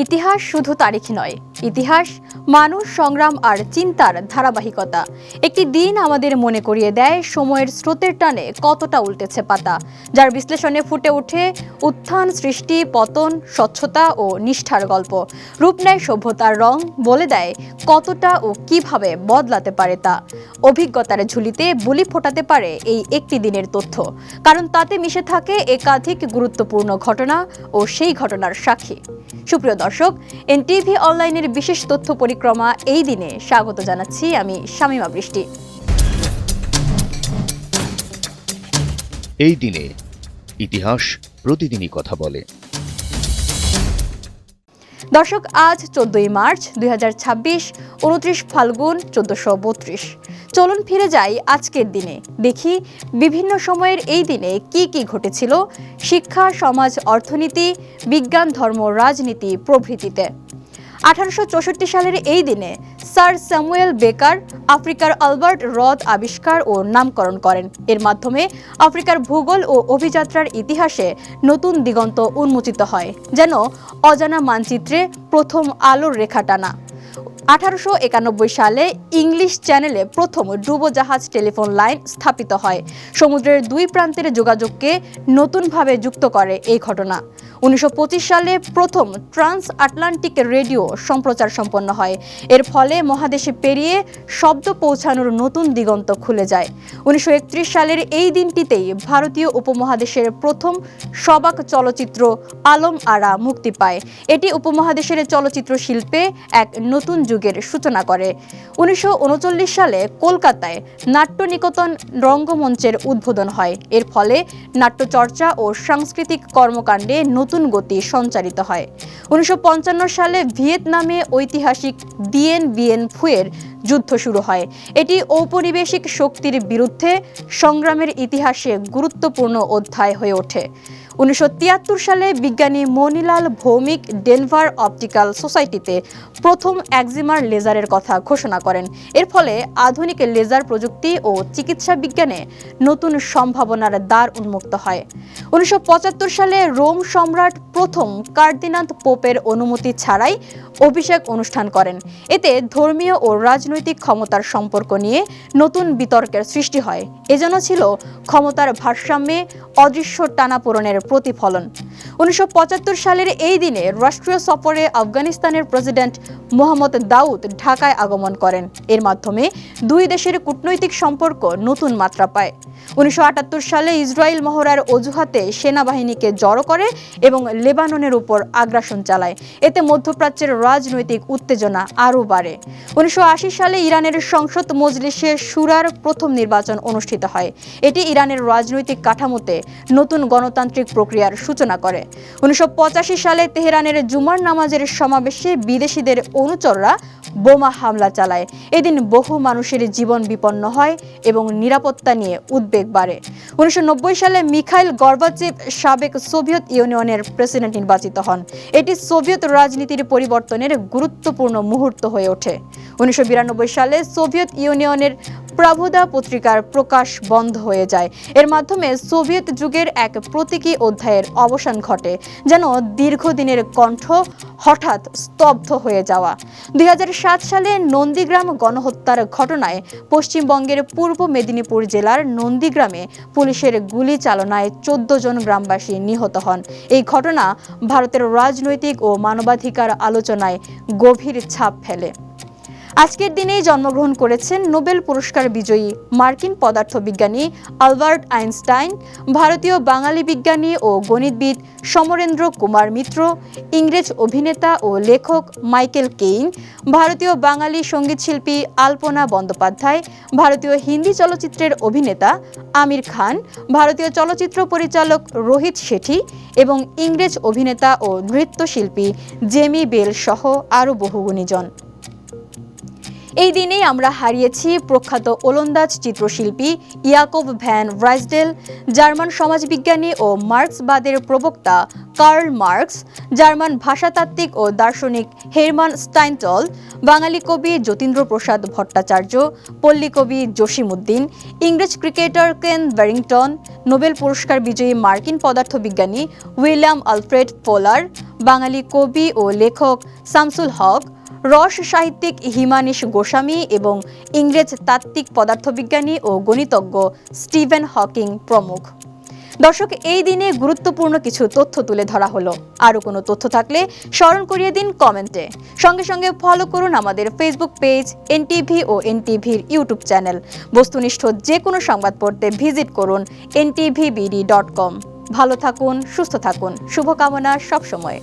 ইতিহাস শুধু তারিখ নয়, ইতিহাস মানুষ, সংগ্রাম আর চিন্তার ধারাবাহিকতা। একটি দিন আমাদের মনে করিয়ে দেয় সময়ের স্রোতের টানে কতটা উল্টেছে পাতা, যার বিশ্লেষণে ফুটে ওঠে উত্থান, সৃষ্টি, পতন, স্বচ্ছতা ও নিষ্ঠার গল্প। রূপ নেয় সভ্যতার রং, বলে দেয় কতটা ও কিভাবে বদলাতে পারে তা। অভিজ্ঞতার ঝুলিতে বুলি ফোটাতে পারে এই একটি দিনের তথ্য, কারণ তাতে মিশে থাকে একাধিক গুরুত্বপূর্ণ ঘটনা ও সেই ঘটনার সাক্ষী। সুপ্রিয় দর্শক, এনটিভি অনলাইনের বিশেষ তথ্য পরিক্রমা এই দিনে স্বাগত জানাচ্ছি আমি শামীমা বৃষ্টি। এই দিনে ইতিহাস প্রতিদিনই কথা বলে। দর্শক, আজ 14ই মার্চ 2026, 29 ফাল্গুন 1432। চলুন ফিরে যাই আজকের দিনে, দেখি বিভিন্ন সময়ের এই দিনে কি কি ঘটেছিল শিক্ষা, সমাজ, অর্থনীতি, বিজ্ঞান, ধর্ম, রাজনীতি প্রভৃতিতে। 1864 সালের এই দিনে স্যার স্যামুয়েল বেকার আফ্রিকার আলবার্ট হ্রদ আবিষ্কার ও নামকরণ করেন। এর মাধ্যমে আফ্রিকার ভূগোল ও অভিযাত্রার ইতিহাসে নতুন দিগন্ত উন্মোচিত হয়, যেন অজানা মানচিত্রে প্রথম আলোর রেখা টানা। 1891 সালে ইংলিশ চ্যানেলে প্রথম ডুবোজাহাজ টেলিফোন লাইন স্থাপিত হয়। সমুদ্রের দুই প্রান্তের যোগাযোগকে নতুনভাবে যুক্ত করে এই ঘটনা। 1925 সালে প্রথম ট্রান্স আটলান্টিক রেডিও সম্প্রচার সম্পন্ন হয়। এর ফলে মহাদেশে পেরিয়ে শব্দ পৌঁছানোর নতুন দিগন্ত খুলে যায়। 1931 সালের এই দিনটিতেই ভারতীয় উপমহাদেশের প্রথম সবাক চলচ্চিত্র আলম আরা মুক্তি পায়। এটি উপমহাদেশের চলচ্চিত্র শিল্পে এক নতুন যুগের সূচনা করে। 1939 সালে কলকাতায় নাট্যনিকেতন রঙ্গমঞ্চের উদ্বোধন হয়। এর ফলে নাট্যচর্চা ও সাংস্কৃতিক কর্মকাণ্ডে নতুন গতি সঞ্চারিত হয়। 1955 সালে ভিয়েতনামে ঐতিহাসিক ডিয়েন বিয়েন ফুয়ের যুদ্ধ শুরু হয়। এটি ঔপনিবেশিক শক্তির বিরুদ্ধে সংগ্রামের ইতিহাসে গুরুত্বপূর্ণ অধ্যায় হয়ে ওঠে। 1973 সালে বিজ্ঞানী মণিলাল ভৌমিক ডেনভার অপটিক্যাল সোসাইটিতে প্রথম একজিমার লেজারের কথা ঘোষণা করেন। এর ফলে আধুনিক লেজার প্রযুক্তি ও চিকিৎসা বিজ্ঞানে নতুন সম্ভাবনার দ্বার উন্মুক্ত হয়। 1975 সালে রোম সম্রাট প্রথম কার্দিনাল পোপের অনুমতি ছাড়াই অভিষেক অনুষ্ঠান করেন। এতে ধর্মীয় ও রাজনৈতিক ক্ষমতার সম্পর্ক নিয়ে নতুন বিতর্কের সৃষ্টি হয়। এজন্য ছিল ক্ষমতার ভারসাম্যে অদৃশ্য টানাপোড়েনের প্রতিফলন। 1975 সালের এই দিনে রাষ্ট্রীয় সফরে আফগানিস্তানের প্রেসিডেন্ট মোহাম্মদ দাউদ ঢাকায় আগমন করেন। এর মাধ্যমে দুই দেশের কূটনৈতিক সম্পর্ক নতুন মাত্রা পায়। 1978 সালে ইসরায়েল মহড়ার অজুহাতে সেনাবাহিনীকে জড়ো করে এবং লেবাননের উপর আগ্রাসন চালায়। এতে মধ্যপ্রাচ্যের রাজনৈতিক উত্তেজনা আরও বাড়ে। 1980 সালে ইরানের সংসদ মজলিসে শুরার প্রথম নির্বাচন অনুষ্ঠিত হয়। এটি ইরানের রাজনৈতিক কাঠামোতে নতুন গণতান্ত্রিক প্রক্রিয়ার সূচনা করে। 1985 সালে তেহরানের জুমার নামাজের সমাবেশে বিদেশিদের অনুচররা বোমা হামলা চালায়। এদিন বহু মানুষের জীবন বিপন্ন হয় এবং নিরাপত্তা নিয়ে উদ্বেগ বাড়ে। 1990 সালে মিখাইল গর্বাচেভ সাবেক সোভিয়েত ইউনিয়নের প্রেসিডেন্ট নির্বাচিত হন। এটি সোভিয়েত রাজনীতির পরিবর্তনের গুরুত্বপূর্ণ মুহূর্ত হয়ে ওঠে। 1992 সালে সোভিয়েত ইউনিয়নের প্রাভদা পত্রিকার প্রকাশ বন্ধ হয়ে যায়। এর মাধ্যমে সোভিয়েত যুগের এক প্রতীকী অধ্যায়ের অবসান ঘটে, যেন দীর্ঘদিনের কণ্ঠ হঠাৎ স্তব্ধ হয়ে যাওয়া। 2007 সালে নন্দীগ্রাম গণহত্যার ঘটনায় পশ্চিমবঙ্গের পূর্ব মেদিনীপুর জেলার নন্দীগ্রামে পুলিশের গুলি চালনায় 14 জন গ্রামবাসী নিহত হন। এই ঘটনা ভারতের রাজনৈতিক ও মানবাধিকার আলোচনায় গভীর ছাপ ফেলে। আজকের দিনেই জন্মগ্রহণ করেছেন নোবেল পুরস্কার বিজয়ী মার্কিন পদার্থবিজ্ঞানী আলবার্ট আইনস্টাইন, ভারতীয় বাঙালি বিজ্ঞানী ও গণিতবিদ সমরেন্দ্র কুমার মিত্র, ইংরেজ অভিনেতা ও লেখক মাইকেল কেইন, ভারতীয় বাঙালি সঙ্গীতশিল্পী আলপনা বন্দ্যোপাধ্যায়, ভারতীয় হিন্দি চলচ্চিত্রের অভিনেতা আমির খান, ভারতীয় চলচ্চিত্র পরিচালক রোহিত শেঠি এবং ইংরেজ অভিনেতা ও নৃত্যশিল্পী জেমি বেল সহ আরও বহু গুণীজন। এই দিনেই আমরা হারিয়েছি প্রখ্যাত ওলন্দাজ চিত্রশিল্পী ইয়াকোব ভ্যান রাইসডেল, জার্মান সমাজবিজ্ঞানী ও মার্ক্সবাদের প্রবক্তা কার্ল মার্কস, জার্মান ভাষাতাত্ত্বিক ও দার্শনিক হেরমান স্টাইনটল, বাঙালি কবি যতীন্দ্রপ্রসাদ ভট্টাচার্য, পল্লী কবি জসিমউদ্দিন, ইংরেজ ক্রিকেটার কেন ব্যারিংটন, নোবেল পুরস্কার বিজয়ী মার্কিন পদার্থবিজ্ঞানী উইলিয়াম আলফ্রেড পোলার, বাঙালি কবি ও লেখক শামসুল হক, রস সাহিত্যিক হিমানীশ গোস্বামী এবং ইংরেজ তাত্ত্বিক পদার্থবিজ্ঞানী ও গণিতজ্ঞ স্টিভেন হকিং প্রমুখ। দর্শক, এই দিনে গুরুত্বপূর্ণ কিছু তথ্য তুলে ধরা হলো। আরও কোনো তথ্য থাকলে স্মরণ করিয়ে দিন কমেন্টে। সঙ্গে সঙ্গে ফলো করুন আমাদের ফেসবুক পেজ এনটিভি ও এনটিভির ইউটিউব চ্যানেল। বস্তুনিষ্ঠ যে কোনো সংবাদ পড়তে ভিজিট করুন ntvbd.com। ভালো থাকুন, সুস্থ থাকুন, শুভকামনা সবসময়।